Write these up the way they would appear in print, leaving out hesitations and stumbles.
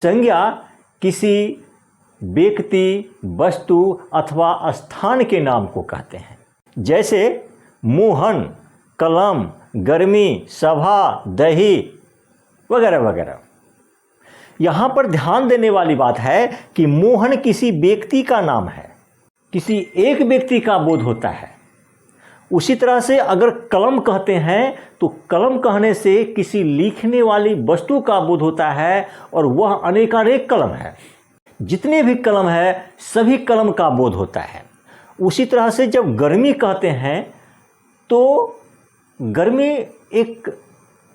संज्ञा किसी व्यक्ति, वस्तु अथवा स्थान के नाम को कहते हैं, जैसे मोहन, कलम, गर्मी, सभा, दही वगैरह वगैरह। यहाँ पर ध्यान देने वाली बात है कि मोहन किसी व्यक्ति का नाम है, किसी एक व्यक्ति का बोध होता है। उसी तरह से अगर कलम कहते हैं तो कलम कहने से किसी लिखने वाली वस्तु का बोध होता है और वह अनेकानेक कलम है। जितने भी कलम है सभी कलम का बोध होता है। उसी तरह से जब गर्मी कहते हैं तो गर्मी एक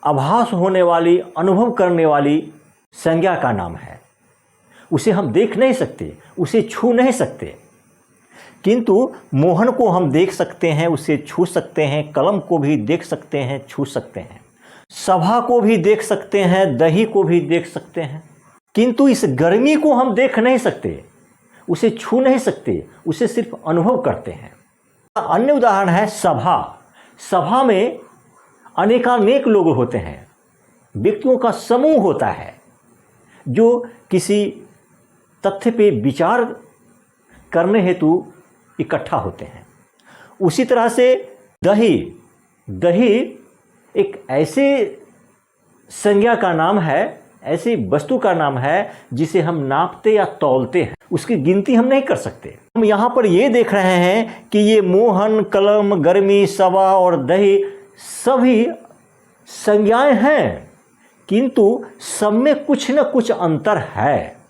आभास होने वाली, अनुभव करने वाली संज्ञा का नाम है। उसे हम देख नहीं सकते, उसे छू नहीं सकते, किंतु मोहन को हम देख सकते हैं, उसे छू सकते हैं। कलम को भी देख सकते हैं, छू सकते हैं। सभा को भी देख सकते हैं, दही को भी देख सकते हैं, किंतु इस गर्मी को हम देख नहीं सकते, उसे छू नहीं सकते, उसे सिर्फ अनुभव करते हैं। अन्य उदाहरण है सभा। सभा में अनेकानेक लोग होते हैं, व्यक्तियों का समूह होता है जो किसी तथ्य पे विचार करने हेतु इकट्ठा होते हैं। उसी तरह से दही, दही एक ऐसे संज्ञा का नाम है, ऐसी वस्तु का नाम है जिसे हम नापते या तौलते हैं, उसकी गिनती हम नहीं कर सकते। हम यहाँ पर ये देख रहे हैं कि ये मोहन, कलम, गर्मी, सभा और दही सभी संज्ञाएं हैं, किंतु सब में कुछ न कुछ अंतर है।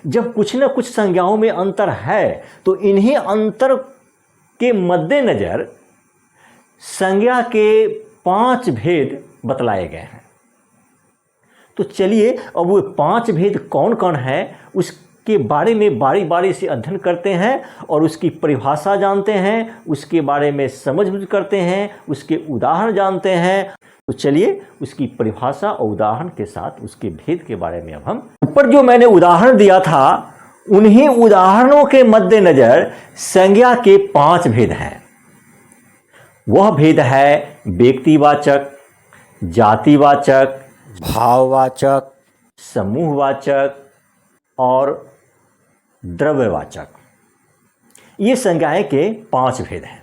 जब कुछ न कुछ संज्ञाओं में अंतर है तो इन्हीं अंतर के मद्देनजर संज्ञा के 5 भेद बतलाए गए हैं। तो चलिए अब वो 5 भेद कौन कौन है उसके बारे में बारी बारी से अध्ययन करते हैं और उसकी परिभाषा जानते हैं, उसके बारे में समझ करते हैं, उसके उदाहरण जानते हैं। तो चलिए उसकी परिभाषा और उदाहरण के साथ उसके भेद के बारे में अब हम ऊपर जो मैंने उदाहरण दिया था उन्हीं उदाहरणों के मद्देनजर संज्ञा के 5 भेद हैं। वह भेद है व्यक्तिवाचक, जातिवाचक, भाववाचक, समूहवाचक और द्रव्यवाचक। ये संज्ञाएं के 5 भेद हैं।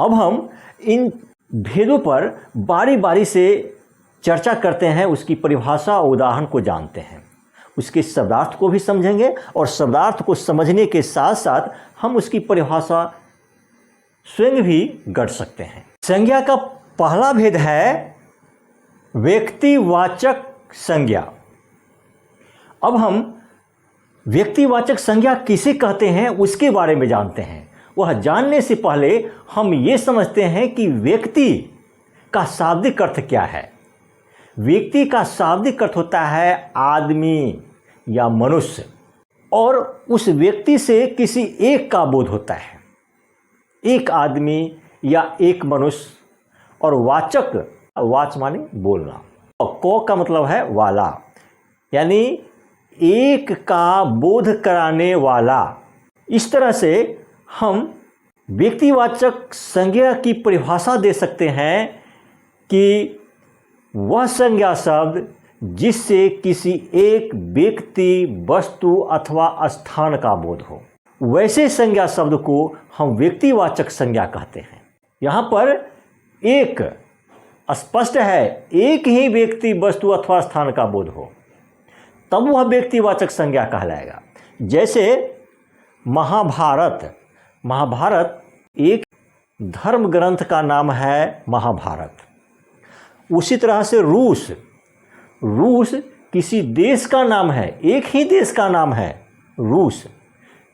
अब हम इन भेदों पर बारी बारी से चर्चा करते हैं, उसकी परिभाषा और उदाहरण को जानते हैं, उसके शब्दार्थ को भी समझेंगे और शब्दार्थ को समझने के साथ साथ हम उसकी परिभाषा स्वयं भी गढ़ सकते हैं। संज्ञा का पहला भेद है व्यक्तिवाचक संज्ञा। अब हम व्यक्तिवाचक संज्ञा किसे कहते हैं उसके बारे में जानते हैं। वह जानने से पहले हम ये समझते हैं कि व्यक्ति का शाब्दिक अर्थ क्या है। व्यक्ति का शाब्दिक अर्थ होता है आदमी या मनुष्य, और उस व्यक्ति से किसी एक का बोध होता है, एक आदमी या एक मनुष्य। और वाचक, वाच माने बोलना, और को का मतलब है वाला, यानी एक का बोध कराने वाला। इस तरह से हम व्यक्तिवाचक संज्ञा की परिभाषा दे सकते हैं कि वह संज्ञा शब्द जिससे किसी एक व्यक्ति, वस्तु अथवा स्थान का बोध हो, वैसे संज्ञा शब्द को हम व्यक्तिवाचक संज्ञा कहते हैं। यहाँ पर एक स्पष्ट है, एक ही व्यक्ति, वस्तु अथवा स्थान का बोध हो तब वह व्यक्तिवाचक संज्ञा कहलाएगा। जैसे महाभारत, महाभारत एक धर्म ग्रंथ का नाम है महाभारत। उसी तरह से रूस, रूस किसी देश का नाम है, एक ही देश का नाम है रूस।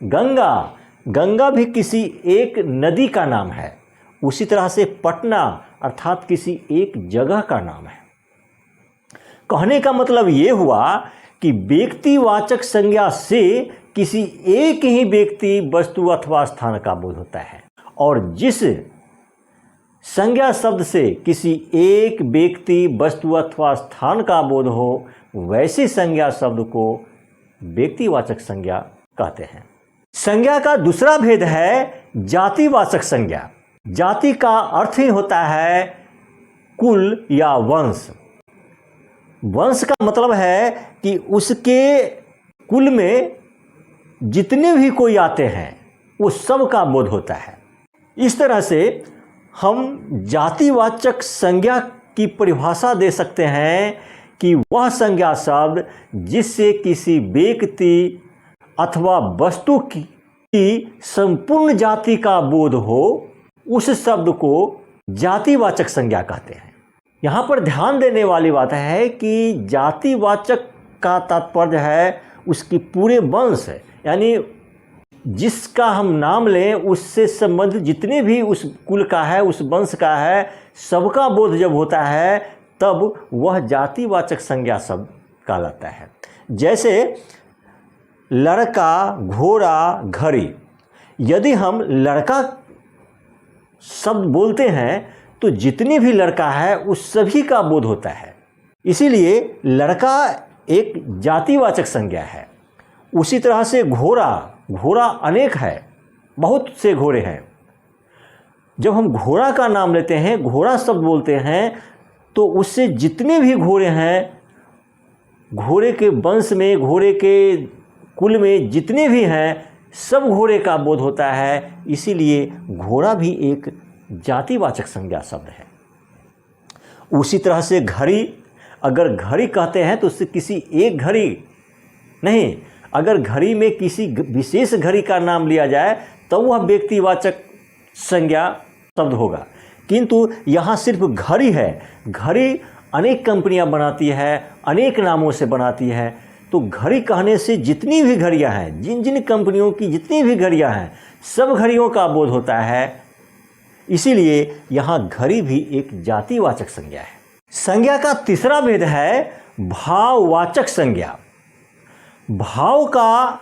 गंगा, गंगा भी किसी एक नदी का नाम है। उसी तरह से पटना अर्थात किसी एक जगह का नाम है। कहने का मतलब ये हुआ कि व्यक्तिवाचक संज्ञा से किसी एक ही व्यक्ति, वस्तु अथवा स्थान का बोध होता है, और जिस संज्ञा शब्द से किसी एक व्यक्ति, वस्तु अथवा स्थान का बोध हो वैसे संज्ञा शब्द को व्यक्तिवाचक संज्ञा कहते हैं। संज्ञा का दूसरा भेद है जातिवाचक संज्ञा। जाति का अर्थ ही होता है कुल या वंश। वंश का मतलब है कि उसके कुल में जितने भी कोई आते हैं वो सब का बोध होता है। इस तरह से हम जातिवाचक संज्ञा की परिभाषा दे सकते हैं कि वह संज्ञा शब्द जिससे किसी व्यक्ति अथवा वस्तु की संपूर्ण जाति का बोध हो, उस शब्द को जातिवाचक संज्ञा कहते हैं। यहाँ पर ध्यान देने वाली बात है कि जातिवाचक का तात्पर्य है उसकी पूरे वंश है, यानी जिसका हम नाम लें उससे संबंधित जितने भी उस कुल का है, उस वंश का है, सबका बोध जब होता है तब वह जातिवाचक संज्ञा शब्द कहलाता है। जैसे लड़का, घोड़ा, घड़ी। यदि हम लड़का शब्द बोलते हैं तो जितनी भी लड़का है उस सभी का बोध होता है, इसीलिए लड़का एक जातिवाचक संज्ञा है। उसी तरह से घोड़ा, घोड़ा अनेक है, बहुत से घोड़े हैं। जब हम घोड़ा का नाम लेते हैं, घोड़ा शब्द बोलते हैं, तो उससे जितने भी घोड़े हैं, घोड़े के वंश में, घोड़े के कुल में जितने भी हैं, सब घोड़े का बोध होता है। इसीलिए घोड़ा भी एक जातिवाचक संज्ञा शब्द है। उसी तरह से घड़ी, अगर घड़ी कहते हैं तो उससे किसी एक घड़ी नहीं, अगर घड़ी में किसी विशेष घड़ी का नाम लिया जाए तो वह व्यक्तिवाचक संज्ञा शब्द होगा। किंतु यहाँ सिर्फ घड़ी है। घड़ी अनेक कंपनियां बनाती है, अनेक नामों से बनाती है, तो घड़ी कहने से जितनी भी घड़ियां हैं, जिन जिन कंपनियों की जितनी भी घड़ियां हैं, सब घड़ियों का बोध होता है। इसीलिए यहाँ घड़ी भी एक जातिवाचक संज्ञा है। संज्ञा का तीसरा भेद है भाववाचक संज्ञा। भाव का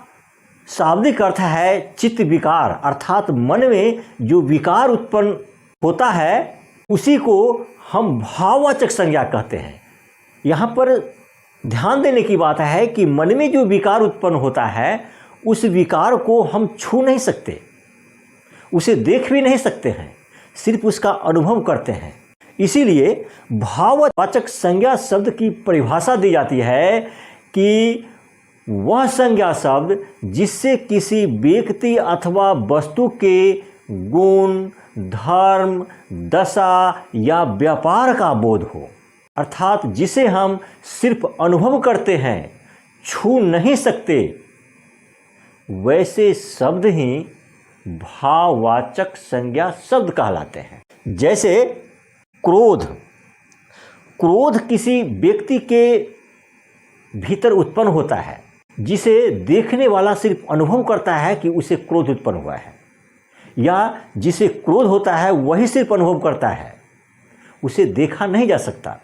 शाब्दिक अर्थ है चित्त विकार, अर्थात मन में जो विकार उत्पन्न होता है उसी को हम भाववाचक संज्ञा कहते हैं। यहाँ पर ध्यान देने की बात है कि मन में जो विकार उत्पन्न होता है उस विकार को हम छू नहीं सकते, उसे देख भी नहीं सकते हैं, सिर्फ उसका अनुभव करते हैं। इसीलिए भाववाचक संज्ञा शब्द की परिभाषा दी जाती है कि वह संज्ञा शब्द जिससे किसी व्यक्ति अथवा वस्तु के गुण, धर्म, दशा या व्यापार का बोध हो, अर्थात जिसे हम सिर्फ अनुभव करते हैं, छू नहीं सकते, वैसे शब्द ही भाववाचक संज्ञा शब्द कहलाते हैं। जैसे क्रोध। क्रोध किसी व्यक्ति के भीतर उत्पन्न होता है, जिसे देखने वाला सिर्फ अनुभव करता है कि उसे क्रोध उत्पन्न हुआ है, या जिसे क्रोध होता है वही सिर्फ अनुभव करता है, उसे देखा नहीं जा सकता।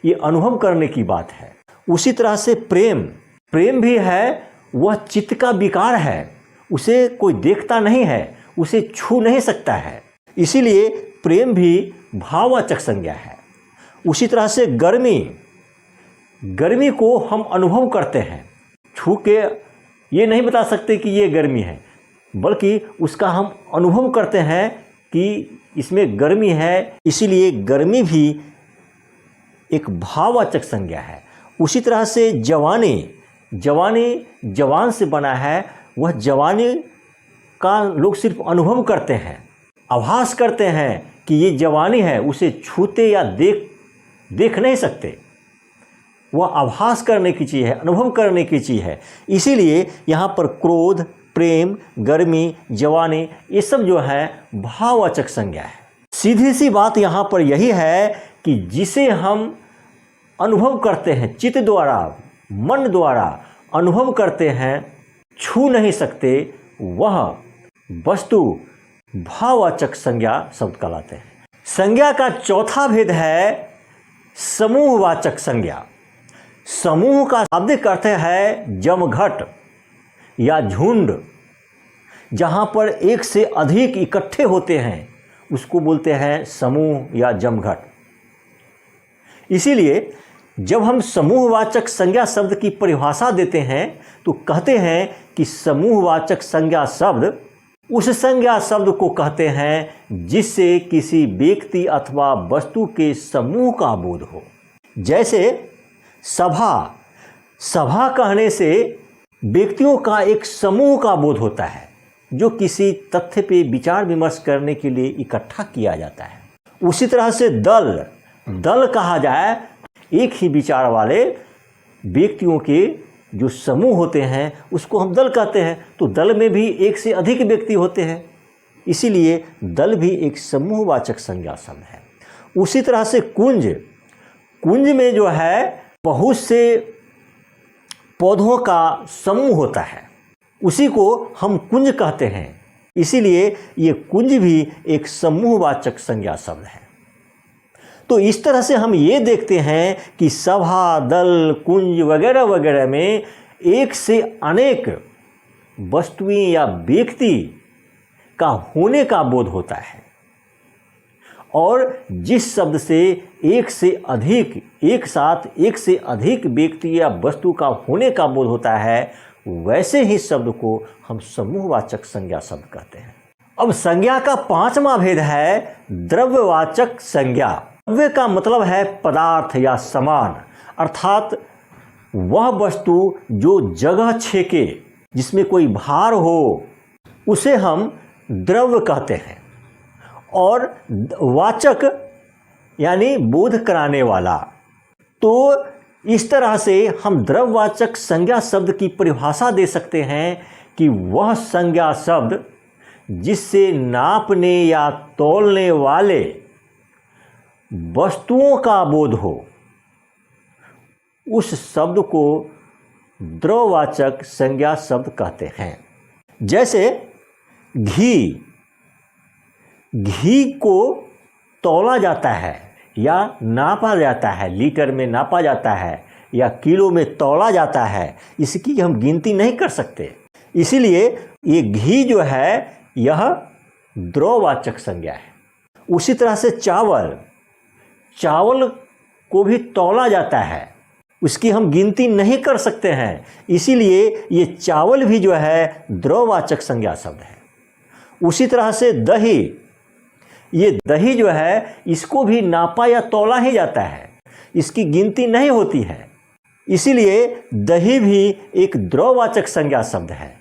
ये अनुभव करने की बात है। उसी तरह से प्रेम। प्रेम भी है, वह चित्त का विकार है, उसे कोई देखता नहीं है, उसे छू नहीं सकता है, इसीलिए प्रेम भी भाववाचक संज्ञा है। उसी तरह से गर्मी। गर्मी को हम अनुभव करते हैं, छू के ये नहीं बता सकते कि ये गर्मी है, बल्कि उसका हम अनुभव करते हैं कि इसमें गर्मी है, इसीलिए गर्मी भी एक भाववाचक संज्ञा है। उसी तरह से जवानी। जवानी जवान से बना है, वह जवानी का लोग सिर्फ अनुभव करते हैं, आभास करते हैं कि ये जवानी है, उसे छूते या देख नहीं सकते। वह आभास करने की चीज़ है, अनुभव करने की चीज़ है। इसीलिए यहाँ पर क्रोध, प्रेम, गर्मी, जवानी, ये सब जो है भाववाचक संज्ञा है। सीधी सी बात यहाँ पर यही है कि जिसे हम अनुभव करते हैं, चित्त द्वारा, मन द्वारा अनुभव करते हैं, छू नहीं सकते, वह वस्तु भाववाचक संज्ञा शब्द कहलाते हैं। संज्ञा का चौथा भेद है समूहवाचक संज्ञा। समूह का शाब्दिक अर्थ है जमघट या झुंड। जहाँ पर एक से अधिक इकट्ठे होते हैं उसको बोलते हैं समूह या जमघट। इसीलिए जब हम समूहवाचक संज्ञा शब्द की परिभाषा देते हैं तो कहते हैं कि समूहवाचक संज्ञा शब्द उस संज्ञा शब्द को कहते हैं जिससे किसी व्यक्ति अथवा वस्तु के समूह का बोध हो। जैसे सभा। सभा कहने से व्यक्तियों का एक समूह का बोध होता है जो किसी तथ्य पे विचार विमर्श करने के लिए इकट्ठा किया जाता है। उसी तरह से दल कहा जाए एक ही विचार वाले व्यक्तियों के जो समूह होते हैं उसको हम दल कहते हैं। तो दल में भी एक से अधिक व्यक्ति होते हैं, इसीलिए दल भी एक समूहवाचक संज्ञा शब्द है। उसी तरह से कुंज में जो है बहुत से पौधों का समूह होता है, उसी को हम कुंज कहते हैं, इसीलिए ये कुंज भी एक समूहवाचक संज्ञा शब्द है। तो इस तरह से हम ये देखते हैं कि सभा, दल, कुंज वगैरह वगैरह में एक से अनेक वस्तुएं या व्यक्ति का होने का बोध होता है, और जिस शब्द से एक साथ एक से अधिक व्यक्ति या वस्तु का होने का बोध होता है, वैसे ही शब्द को हम समूहवाचक संज्ञा शब्द कहते हैं। अब संज्ञा का 5वां भेद है द्रव्यवाचक संज्ञा। द्रव्य का मतलब है पदार्थ या सामान, अर्थात वह वस्तु जो जगह छेके, जिसमें कोई भार हो, उसे हम द्रव्य कहते हैं। और वाचक यानी बोध कराने वाला। तो इस तरह से हम द्रव्यवाचक संज्ञा शब्द की परिभाषा दे सकते हैं कि वह संज्ञा शब्द जिससे नापने या तौलने वाले वस्तुओं का बोध हो, उस शब्द को द्रव्यवाचक संज्ञा शब्द कहते हैं। जैसे घी को तौला जाता है या नापा जाता है, लीटर में नापा जाता है या किलो में तौला जाता है, इसकी हम गिनती नहीं कर सकते। इसीलिए ये घी जो है यह द्रव्यवाचक संज्ञा है। उसी तरह से चावल को भी तौला जाता है, उसकी हम गिनती नहीं कर सकते हैं, इसीलिए ये चावल भी जो है द्रव्यवाचक संज्ञा शब्द है। उसी तरह से दही जो है इसको भी नापा या तौला ही जाता है, इसकी गिनती नहीं होती है, इसीलिए दही भी एक द्रव्यवाचक संज्ञा शब्द है।